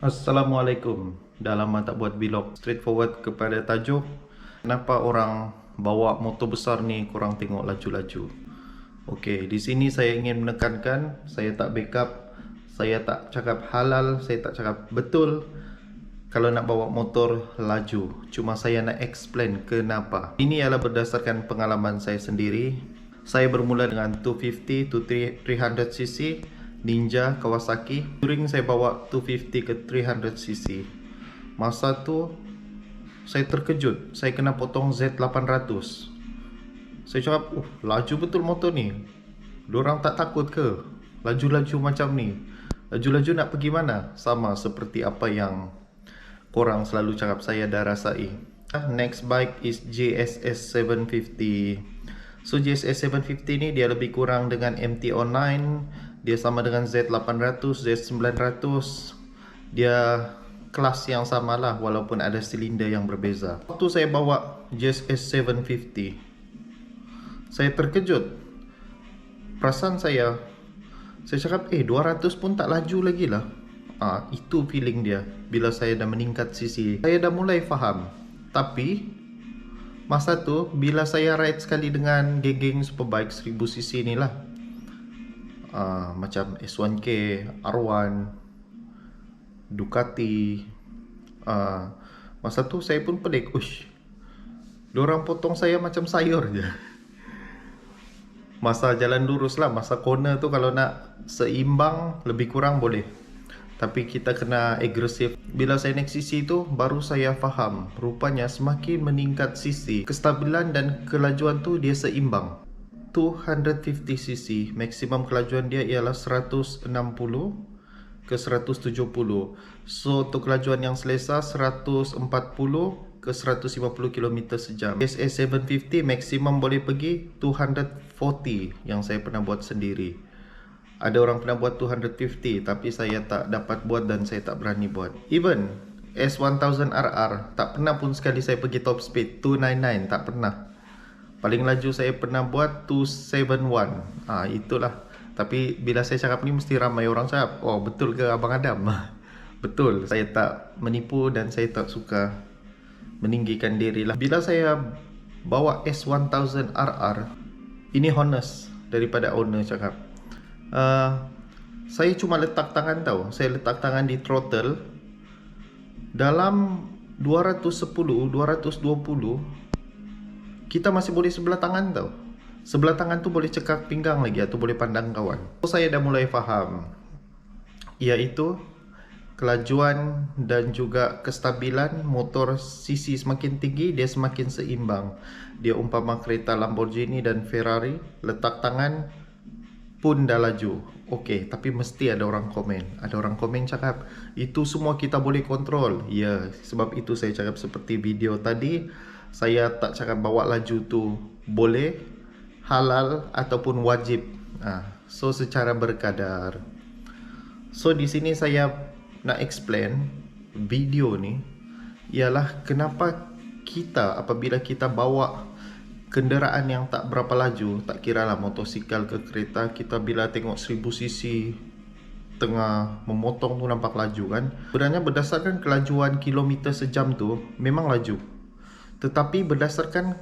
Assalamualaikum. Dah lama tak buat vlog. Straightforward kepada tajuk, kenapa orang bawa motor besar ni korang tengok laju-laju. Okey, di sini saya ingin menekankan, saya tak backup, saya tak cakap halal, saya tak cakap betul kalau nak bawa motor laju. Cuma saya nak explain kenapa. Ini adalah berdasarkan pengalaman saya sendiri. Saya bermula dengan 250 to 300cc Ninja Kawasaki. Touring saya bawa 250 ke 300cc. Masa tu saya terkejut, saya kena potong Z800. Saya cakap, laju betul motor ni. Diorang tak takut ke? Laju-laju macam ni. Laju-laju nak pergi mana? Sama seperti apa yang korang selalu cakap saya dah rasai. Next bike is JSS 750. So JSS 750 ni dia lebih kurang dengan MT-09. Dia sama dengan Z800, Z900. Dia kelas yang sama lah, walaupun ada silinder yang berbeza. Waktu saya bawa JSS 750, saya terkejut. Perasaan saya cakap 200 pun tak laju lagi lah. Itu feeling dia. Bila saya dah meningkat cc, saya dah mulai faham. Tapi masa tu bila saya ride sekali dengan geng-geng superbike 1000cc ni lah, macam S1K, R1, Ducati, masa tu saya pun pelik. Diorang potong saya macam sayur je. Masa jalan lurus lah, masa corner tu kalau nak seimbang lebih kurang boleh, tapi kita kena agresif. Bila saya naik cc tu baru saya faham, rupanya semakin meningkat cc, kestabilan dan kelajuan tu dia seimbang. 250cc maksimum kelajuan dia ialah 160 ke 170. So untuk kelajuan yang selesa 140 ke 150 km sejam. JSS 750 maksimum boleh pergi 240 yang saya pernah buat sendiri. Ada orang pernah buat 250 tapi saya tak dapat buat dan saya tak berani buat. Even S1000RR tak pernah pun sekali saya pergi top speed 299, tak pernah. Paling laju saya pernah buat 271. Itulah. Tapi bila saya cakap ni mesti ramai orang cakap, betul ke Abang Adam? Betul, saya tak menipu dan saya tak suka meninggikan diri lah. Bila saya bawa S1000RR, ini honest daripada owner cakap, saya cuma letak tangan tau. Saya letak tangan di throttle. Dalam 210, 220 kita masih boleh sebelah tangan tau. Sebelah tangan tu boleh cekak pinggang lagi atau boleh pandang kawan. So saya dah mulai faham, iaitu kelajuan dan juga kestabilan motor cc semakin tinggi, dia semakin seimbang. Dia umpama kereta Lamborghini dan Ferrari, letak tangan pun dah laju. Okey, tapi mesti ada orang komen. Ada orang komen cakap, itu semua kita boleh kontrol. Ya, sebab itu saya cakap seperti video tadi, saya tak cakap bawa laju tu boleh, halal ataupun wajib. So secara berkadar. So di sini saya nak explain video ni ialah kenapa kita apabila kita bawa kenderaan yang tak berapa laju, tak kira lah motosikal ke kereta, kita bila tengok 1000cc tengah memotong tu nampak laju kan. Sebenarnya berdasarkan kelajuan kilometer sejam tu memang laju, tetapi berdasarkan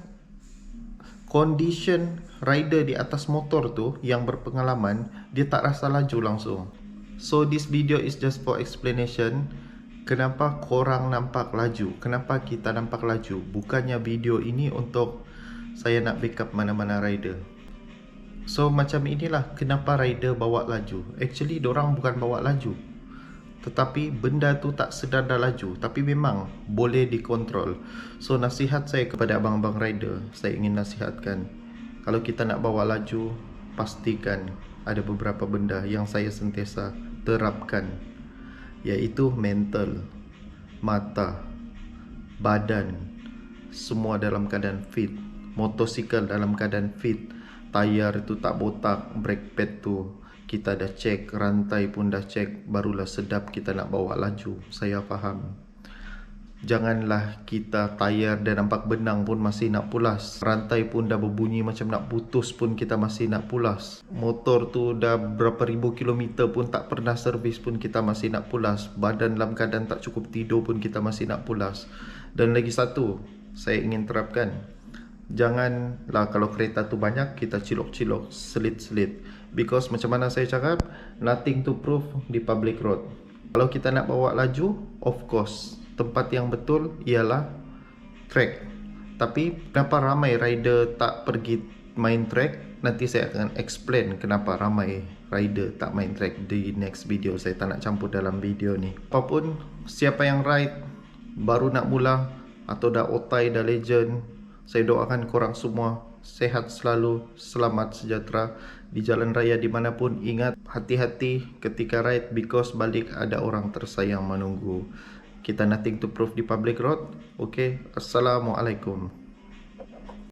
condition rider di atas motor tu yang berpengalaman, dia tak rasa laju langsung. So this video is just for explanation kenapa korang nampak laju, kenapa kita nampak laju. Bukannya video ini untuk saya nak backup mana-mana rider. So macam inilah kenapa rider bawa laju. Actually dorang bukan bawa laju, tetapi benda tu tak sedar dah laju, tapi memang boleh dikontrol. So nasihat saya kepada abang-abang rider, saya ingin nasihatkan, kalau kita nak bawa laju, pastikan ada beberapa benda yang saya sentiasa terapkan, iaitu mental, mata, badan, semua dalam keadaan fit. Motosikal dalam keadaan fit, tayar itu tak botak, brake pad tu kita dah cek, rantai pun dah cek, barulah sedap kita nak bawa laju. Saya faham. Janganlah kita tayar dan nampak benang pun masih nak pulas. Rantai pun dah berbunyi macam nak putus pun kita masih nak pulas. Motor tu dah berapa ribu kilometer pun tak pernah servis pun kita masih nak pulas. Badan dalam keadaan tak cukup tidur pun kita masih nak pulas. Dan lagi satu, saya ingin terapkan. Janganlah kalau kereta tu banyak, kita cilok-cilok, selit-selit. Because macam mana saya cakap, nothing to prove di public road. Kalau kita nak bawa laju, of course tempat yang betul ialah track. Tapi kenapa ramai rider tak pergi main track? Nanti saya akan explain kenapa ramai rider tak main track di next video. Saya tak nak campur dalam video ni. Apapun, siapa yang ride baru nak mula atau dah otai, dah legend, saya doakan korang semua sehat selalu, selamat sejahtera di jalan raya dimanapun. Ingat, hati-hati ketika ride because balik ada orang tersayang menunggu. Kita nothing to prove di public road. Okay, Assalamualaikum.